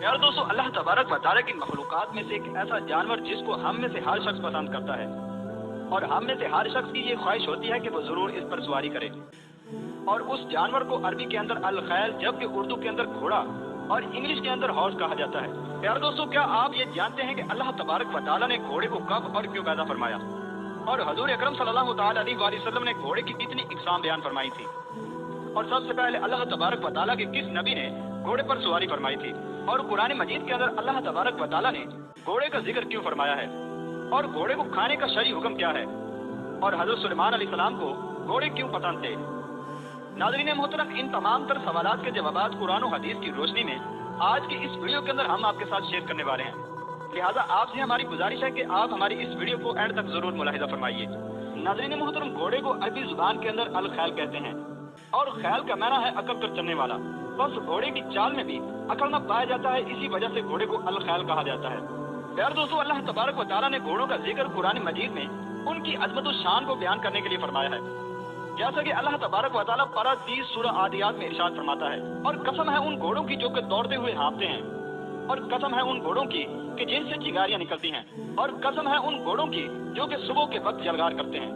यार दोस्तों, अल्लाह तबारक व तआला की मखलूकात में से एक ऐसा जानवर जिसको हम में से हर शख्स पसंद करता है, और हम में से हर शख्स की ये ख्वाहिश होती है कि वो जरूर इस पर सवारी करे। और उस जानवर को अरबी के अंदर अल खैल, जबकि उर्दू के अंदर घोड़ा और इंग्लिश के अंदर हॉर्स कहा जाता है। यार दोस्तों, क्या आप ये जानते हैं कि अल्लाह तबारक व तआला ने घोड़े को कब और क्यों पैदा फरमाया, और हजूर अकरम सल्लल्लाहु तआला अलैहि वसल्लम ने घोड़े की कितनी इकसाम बयान फरमाई थी, और सबसे पहले अल्लाह तबारक व तआला के किस नबी ने घोड़े पर सवारी फरमाई थी, और कुरान मजीद के अंदर अल्लाह तबारक व तआला ने घोड़े का जिक्र क्यों फरमाया है, और घोड़े को खाने का शरई हुक्म क्या है, और हजरत सुलेमान अलैहिस्सलाम को घोड़े क्यों पसंद थे। नाज़रीन मोहतरम, इन तमाम तर सवालात के जवाबात कुरान और हदीस की रोशनी में आज की इस वीडियो के अंदर हम आपके साथ शेयर करने वाले हैं। लिहाजा आपसे हमारी गुजारिश है कि आप हमारी इस वीडियो को एंड तक जरूर मुलाहिजा फरमाइए। नाज़रीन मोहतरम, घोड़े को अरबी जुबान के अंदर अल खैल कहते हैं, और खैल का माना है अकड़ कर चलने वाला। बस घोड़े की चाल में भी अकड़ना पाया जाता है, इसी वजह से घोड़े को अल खैल कहा जाता है। यार दोस्तों, अल्लाह तबारक व तआला ने घोड़ों का जिक्र कुरान मजीद में उनकी अजमत और शान को बयान करने के लिए फरमाया है। जैसा कि अल्लाह तबारक व तआला पारा 30 सूरह आदियात में इरशाद फरमाता है, और कसम है उन घोड़ों की जो कि दौड़ते हुए हाँफते हैं, और कसम है उन घोड़ों की कि जिनसे चिंगारियां निकलती हैं, और कसम है उन घोड़ों की जो कि सुबह के वक्त जलगार करते हैं।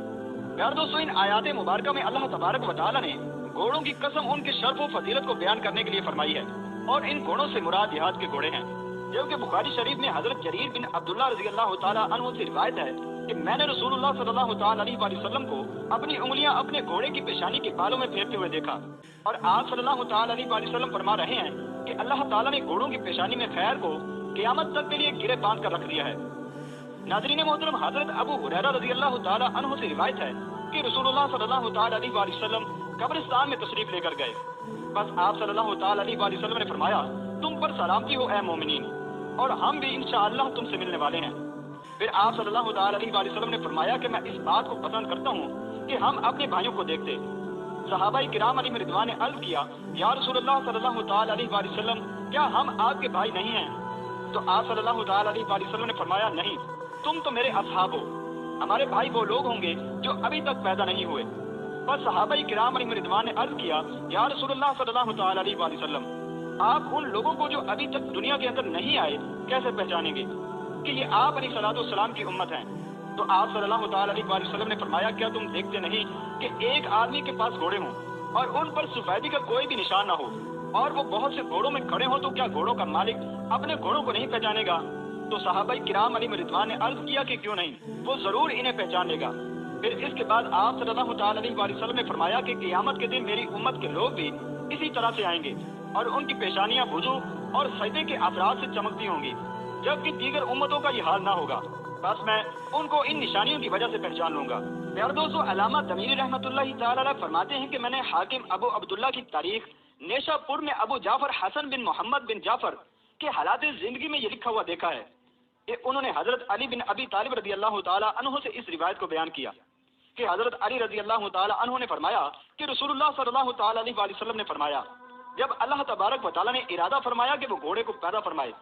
यार दोस्तों, इन आयात मुबारका में अल्लाह तबारक व तआला ने घोड़ों की कसम उनके शर्फ और फजीलत को बयान करने के लिए फरमाई है, और इन घोड़ों से मुराद जिहाद के घोड़े हैं। जबकि बुखारी शरीफ में हजरत जरीर बिन अब्दुल्ला रज़ी अल्लाह तआला अन्हु से रिवायत है कि मैंने रसूलुल्लाह सल्लल्लाहु तआला अलैहि वसल्लम को अपनी उंगलियां अपने घोड़े की पेशानी के बालों में फेरते हुए देखा, और आप सल्लल्लाहु तआला अलैहि वसल्लम फरमा रहे हैं कि अल्लाह ताला ने घोड़ों की पेशानी में खैर को क़यामत तक के लिए गिरे बांध कर रख दिया है। नाज़रीन मोहतरम, हजरत अबू हुरैरा रज़ी अल्लाह तआला अन्हु से रिवायत है कि रसूलुल्लाह सल्लल्लाहु तआला अलैहि वसल्लम कब्रिस्तान में तशरीफ लेकर गए। बस आप सल्लल्लाहु तआला अलैहि वसल्लम ने फरमाया, तुम पर सलामती हो ए मोमिनीन, और हम भी इंशाअल्लाह तुमसे मिलने वाले हैं। फिर आप सल्लल्लाहु तआला अलैहि वसल्लम ने फरमाया कि मैं इस बात को पसंद करता हूँ कि हम अपने भाइयों को देखते। सहाबाई किराम अलैहिम रिदवान ने अर्ज किया, या रसूलुल्लाह सल्लल्लाहु तआला अलैहि वसल्लम, क्या हम आपके भाई नहीं हैं? तो आप सल्लल्लाहु तआला अलैहि वसल्लम ने फरमाया, नहीं, तुम तो मेरे असहाब हो। हमारे भाई वो लोग होंगे जो अभी तक पैदा नहीं हुए। बस सहाबाई किराम अलैहिम रिदवान ने अर्ज किया, या रसूलुल्लाह सल्लल्लाहु तआला अलैहि वसल्लम, आप उन लोगों को जो अभी तक दुनिया के अंदर नहीं आए कैसे पहचानेंगे कि ये आप अलैहिस्सलाम की उम्मत हैं? तो आप सल्लल्लाहु तआला अलैहि वसल्लम ने फरमाया, क्या तुम देखते नहीं कि एक आदमी के पास घोड़े हों और उन पर सफेदी का कोई भी निशान ना हो, और वो बहुत से घोड़ों में खड़े हों, तो क्या घोड़ों का मालिक अपने घोड़ों को नहीं पहचानेगा? तो सहाबाई किराम अलैहिम रिदवान ने अर्ज किया कि क्यों नहीं, वो जरूर इन्हें पहचान लेगा। फिर इसके बाद आप सल्लल्लाहु तआला अलैहि वसल्लम ने फरमाया कि क़यामत के दिन मेरी उम्मत के लोग भी इसी तरह से आएंगे, और उनकी पेशानियां वुजू और सजदे के असरात से चमकती होंगी, जबकि दीगर उम्मतों का ये हाल ना होगा। बस मैं उनको इन निशानियों की वजह से पहचान लूंगा। यार दोस्तों, अल्लामा तमीरी रहमतुल्लाहि तआला अलैह फरमाते हैं कि मैंने हाकिम अबू अब्दुल्ला की तारीख नेशापुर में अबू जाफर हसन बिन मोहम्मद बिन जाफर के हालात जिंदगी में ये लिखा हुआ देखा है कि उन्होंने हजरत अली बिन अबी तालिब रज़ी अल्लाह तआला अन्हु से इस रिवायत को बयान किया कि हजरत अली रज़ी अल्लाह तआला अन्हु ने फरमाया कि रसूलुल्लाह सल्लल्लाहु तआला अलैहि वसल्लम ने फरमाया, जब अल्लाह तबारक व तआला ने इरादा फरमाया कि वो घोड़े को पैदा फरमाए,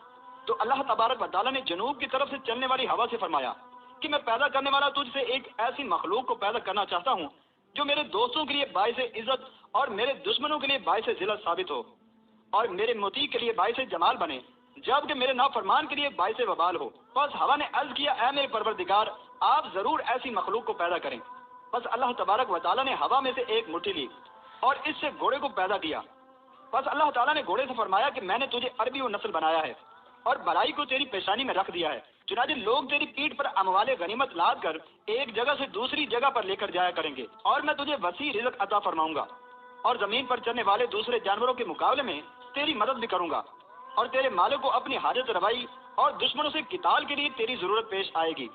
तो अल्लाह तबारक व तआला ने जनूब की तरफ से चलने वाली हवा से फरमाया कि मैं पैदा करने वाला तुझसे एक ऐसी मखलूक को पैदा करना चाहता हूँ जो मेरे दोस्तों के लिए बाइस इज्जत और मेरे दुश्मनों के लिए बाइस जिल्लत साबित हो, और मेरे मुती के लिए बाइस जमाल बने, जबकि मेरे नाफरमान के लिए बाइस वबाल हो। बस हवा ने अर्ज किया, ऐ मेरे परवरदिगार, आप जरूर ऐसी मखलूक को पैदा करें। बस अल्लाह तबारक व तआला ने हवा में से एक मुट्ठी ली और इससे घोड़े को पैदा किया। बस अल्लाह ताला ने घोड़े से फरमाया कि मैंने तुझे अरबी और नस्ल बनाया है, और भलाई को तेरी पेशानी में रख दिया है। चुनांचे लोग तेरी पीठ पर अमवाले गनीमत लाद कर एक जगह से दूसरी जगह पर लेकर जाया करेंगे, और मैं तुझे वसी रिज़्क़ अता फरमाऊंगा, और जमीन पर चलने वाले दूसरे जानवरों के मुकाबले में तेरी मदद भी करूंगा, और तेरे मालिक को अपनी हाजत रवाई और दुश्मनों से किताल के लिए तेरी जरूरत पेश आएगी,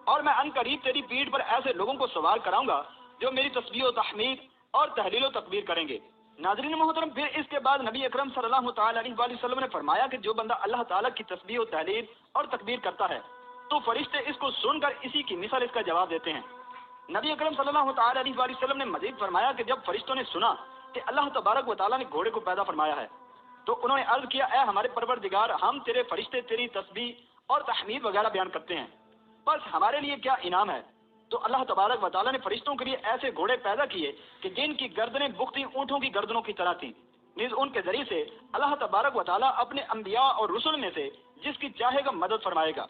और मैं अनकरीब तेरी पीठ पर ऐसे लोगों को सवार कराऊंगा जो मेरी तस्बीह और तहमीद और तहलील और तकबीर करेंगे। नाज़रीन मोहतरम, फिर इसके बाद नबी अकरम सल्लल्लाहु तआला अलैहि वसल्लम ने फरमाया कि जो बंदा अल्लाह ताला की तस्बीह और तहलील और तकबीर करता है, तो फरिश्ते इसको सुनकर इसी की मिसाल इसका जवाब देते हैं। नबी अकरम सल्लल्लाहु तआला अलैहि वसल्लम ने मजीद फरमाया कि जब फरिश्तों ने सुना कि अल्लाह तबारक व तआला ने घोड़े को पैदा फरमाया है, तो उन्होंने अर्ज किया, ऐ हमारे परवरदिगार, हम तेरे फरिश्ते तेरी तस्बीह और तहमीद वगैरह बयान करते हैं, बस हमारे लिए क्या इनाम है? तो अल्लाह तबारक व तआला ने फरिश्तों के लिए ऐसे घोड़े पैदा किए कि जिनकी गर्दनें बुख्ती ऊँटों की गर्दनों की तरह थीं, نیز ان کے ذریعے سے اللہ تبارک و تعالیٰ اپنے انبیاء اور رسل میں سے جس کی چاہے گا مدد فرمائے گا۔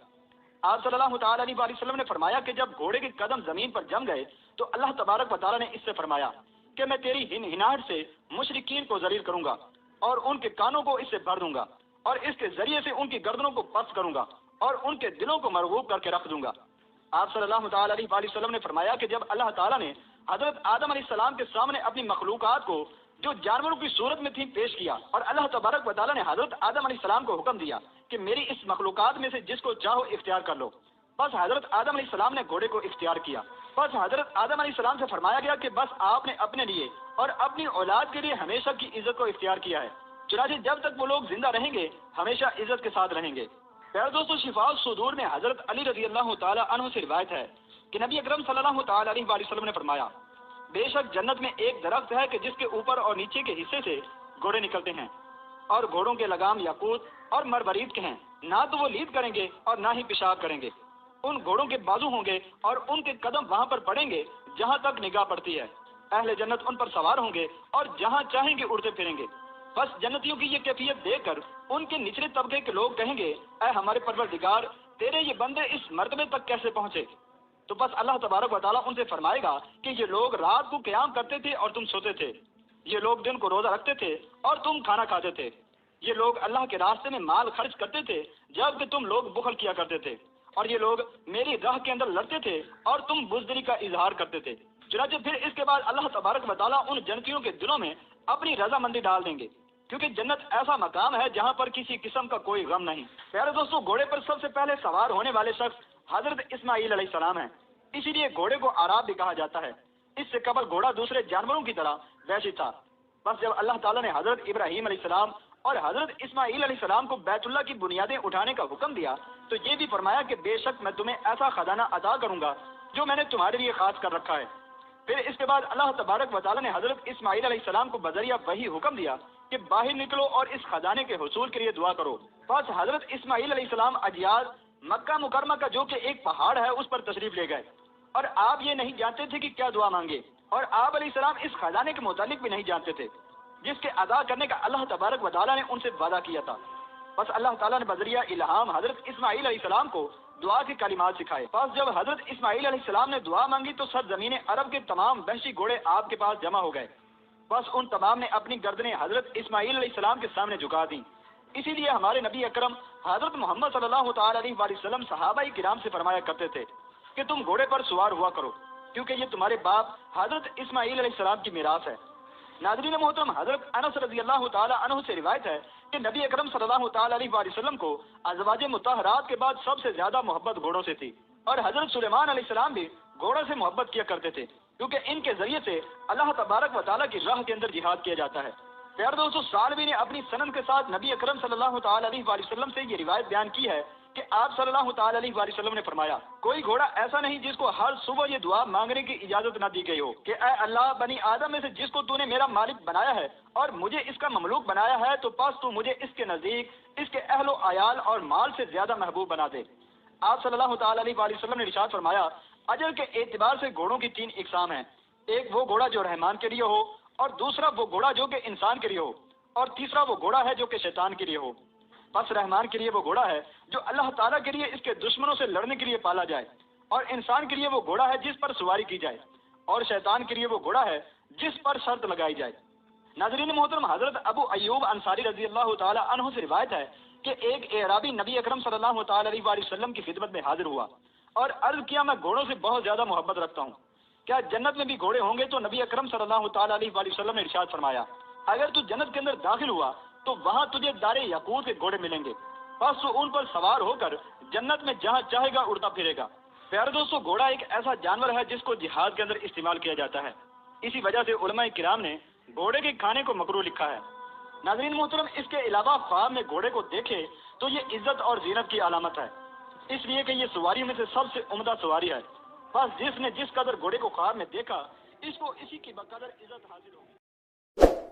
آپ صلی اللہ تعالیٰ علیہ وسلم نے فرمایا کہ جب گھوڑے کے قدم زمین پر جم گئے تو اللہ تبارک و تعالیٰ نے اس سے فرمایا کہ میں تیری ہنہناہٹ سے مشرکین کو ذلیل کروں گا اور ان کے کانوں کو اس سے بھر دوں گا اور اس کے ذریعے سے ان کی گردنوں کو پست کروں گا اور ان کے دلوں کو مرغوب کر کے رکھ دوں گا۔ آپ صلی اللہ تعالیٰ علیہ وسلم نے فرمایا کہ جب اللہ تعالیٰ نے حضرت آدم علیہ السلام کے سامنے اپنی مخلوقات کو جو جانوروں کی صورت میں تھی پیش کیا اور اللہ تبارک و تعالیٰ نے حضرت آدم علیہ السلام کو حکم دیا کہ میری اس مخلوقات میں سے جس کو چاہو اختیار کر لو، بس حضرت آدم علیہ السلام نے گھوڑے کو اختیار کیا۔ بس حضرت آدم علیہ السلام سے فرمایا گیا کہ بس آپ نے اپنے لیے اور اپنی اولاد کے لیے ہمیشہ کی عزت کو اختیار کیا ہے، چنانچہ جب تک وہ لوگ زندہ رہیں گے ہمیشہ عزت کے ساتھ رہیں گے۔ پیارے دوستو، شفاء الصدور میں حضرت علی رضی اللہ تعالیٰ عنہ سے روایت ہے کہ نبی اکرم صلی اللہ تعالیٰ علیہ وسلم نے فرمایا، بے شک جنت میں ایک درخت ہے کہ جس کے اوپر اور نیچے کے حصے سے گھوڑے نکلتے ہیں اور گھوڑوں کے لگام یاقوت اور مرمرید کے ہیں، نہ تو وہ لید کریں گے اور نہ ہی پیشاب کریں گے۔ ان گھوڑوں کے بازو ہوں گے اور ان کے قدم وہاں پر پڑیں گے جہاں تک نگاہ پڑتی ہے، اہل جنت ان پر سوار ہوں گے اور جہاں چاہیں گے اڑتے پھریں گے۔ بس جنتیوں کی یہ کیفیت دیکھ کر ان کے نچلے طبقے کے لوگ کہیں گے، اے ہمارے پروردگار، تیرے یہ بندے اس مرتبے تک کیسے پہنچے؟ تو بس اللہ تبارک و تعالیٰ ان سے فرمائے گا کہ یہ لوگ رات کو قیام کرتے تھے اور تم سوتے تھے، یہ لوگ دن کو روزہ رکھتے تھے اور تم کھانا کھاتے تھے، یہ لوگ اللہ کے راستے میں مال خرچ کرتے تھے جبکہ تم لوگ بخل کیا کرتے تھے، اور یہ لوگ میری راہ کے اندر لڑتے تھے اور تم بزدلی کا اظہار کرتے تھے۔ چنانچہ پھر اس کے بعد اللہ تبارک و تعالیٰ ان جنتیوں کے دلوں میں اپنی رضامندی ڈال دیں گے، کیونکہ جنت ایسا مقام ہے جہاں پر کسی قسم کا کوئی غم نہیں۔ پیارے دوستو، گھوڑے پر سب سے پہلے سوار ہونے والے شخص حضرت اسماعیل علیہ السلام ہیں، اسی لیے گھوڑے کو عراب بھی کہا جاتا ہے۔ اس سے قبل گھوڑا دوسرے جانوروں کی طرح وحشی تھا۔ بس جب اللہ تعالیٰ نے حضرت ابراہیم علیہ السلام اور حضرت اسماعیل علیہ السلام کو بیت اللہ کی بنیادیں اٹھانے کا حکم دیا تو یہ بھی فرمایا کہ بے شک میں تمہیں ایسا خزانہ عطا کروں گا جو میں نے تمہارے لیے خاص کر رکھا ہے۔ پھر اس کے بعد اللہ تبارک و تعالیٰ نے حضرت اسماعیل علیہ السلام کو بذریعہ وحی حکم دیا کہ باہر نکلو اور اس خزانے کے حصول کے لیے دعا کرو۔ بس حضرت اسماعیل علیہ السلام اجیاز مکہ مکرمہ کا جو کہ ایک پہاڑ ہے اس پر تشریف لے گئے، اور آپ یہ نہیں جانتے تھے کہ کیا دعا مانگے، اور آپ علیہ السلام اس خزانے کے متعلق بھی نہیں جانتے تھے جس کے ادا کرنے کا اللہ تبارک و تعالیٰ نے ان سے وعدہ کیا تھا۔ بس اللہ تعالیٰ نے بذریعہ الہام حضرت اسماعیل علیہ السلام کو دعا کے کلمات سکھائے۔ بس جب حضرت اسماعیل علیہ السلام نے دعا مانگی تو سرزمین عرب کے تمام وحشی گھوڑے آپ کے پاس جمع ہو گئے۔ بس ان تمام نے اپنی گردنیں حضرت اسماعیل علیہ السلام کے سامنے جھکا دیں۔ اسی لیے ہمارے نبی اکرم حضرت محمد صلی اللہ تعالیٰ علیہ وسلم صحابہ کرام سے فرمایا کرتے تھے کہ تم گھوڑے پر سوار ہوا کرو، کیونکہ یہ تمہارے باپ حضرت اسماعیل علیہ السلام کی میراث ہے۔ ناظرین محترم، حضرت انس رضی اللہ تعالیٰ عنہ سے روایت ہے کہ نبی اکرم صلی اللہ تعالیٰ علیہ وسلم کو ازواج مطہرات کے بعد سب سے زیادہ محبت گھوڑوں سے تھی، اور حضرت سلیمان علیہ السلام بھی گھوڑوں سے محبت کیا کرتے تھے، کیونکہ ان کے ذریعے سے اللہ تبارک و تعالیٰ کی راہ کے اندر جہاد کیا جاتا ہے۔ پیارے دوستو، سالوی نے اپنی سند کے ساتھ نبی اکرم صلی اللہ تعالیٰ علیہ وسلم سے یہ روایت بیان کی ہے کہ آپ صلی اللہ تعالیٰ علیہ وسلم نے فرمایا، کوئی گھوڑا ایسا نہیں جس کو ہر صبح یہ دعا مانگنے کی اجازت نہ دی گئی ہو کہ اے اللہ، بنی آدم میں سے جس کو تو نے میرا مالک بنایا ہے اور مجھے اس کا مملوک بنایا ہے تو پس تو مجھے اس کے نزدیک اس کے اہل و عیال اور مال سے زیادہ محبوب بنا دے۔ آپ صلی اللہ تعالیٰ علیہ وسلم نے ارشاد فرمایا، اجر کے اعتبار سے گھوڑوں کی 3 اقسام ہیں، ایک وہ گھوڑا جو رحمان کے لیے ہو، اور دوسرا وہ گھوڑا جو کہ انسان کے لیے ہو، اور تیسرا وہ گھوڑا ہے جو کہ شیطان کے لیے ہو۔ بس رحمان کے لیے وہ گھوڑا ہے جو اللہ تعالیٰ کے لیے اس کے دشمنوں سے لڑنے کے لیے پالا جائے، اور انسان کے لیے وہ گھوڑا ہے جس پر سواری کی جائے، اور شیطان کے لیے وہ گھوڑا ہے جس پر شرط لگائی جائے۔ ناظرین محترم، حضرت ابو ایوب انصاری رضی اللہ تعالیٰ عنہ سے روایت ہے کہ ایک اعرابی نبی اکرم صلی اللہ تعالیٰ علیہ وسلم کی خدمت میں حاضر ہوا اور عرض کیا، میں گھوڑوں سے بہت زیادہ محبت رکھتا ہوں، کیا جنت میں بھی گھوڑے ہوں گے؟ تو نبی اکرم صلی اللہ تعالیٰ علیہ وسلم نے ارشاد فرمایا، اگر تو جنت کے اندر داخل ہوا تو وہاں تجھے دار یاقوت کے گھوڑے ملیں گے، بس تو ان پر سوار ہو کر جنت میں جہاں چاہے گا اڑتا پھرے گا۔ پیارے دوستو، گھوڑا ایک ایسا جانور ہے جس کو جہاد کے اندر استعمال کیا جاتا ہے، اسی وجہ سے علماء کرام نے گھوڑے کے کھانے کو مکروہ لکھا ہے۔ ناظرین محترم، اس کے علاوہ خواب میں گھوڑے کو دیکھے تو یہ عزت اور زینت کی علامت ہے، اس لیے کہ یہ سواری میں سے سب سے عمدہ سواری ہے۔ بس جس نے جس قدر گھوڑے کو خواب میں دیکھا، اس کو اسی کی بقدر عزت حاصل ہوگی۔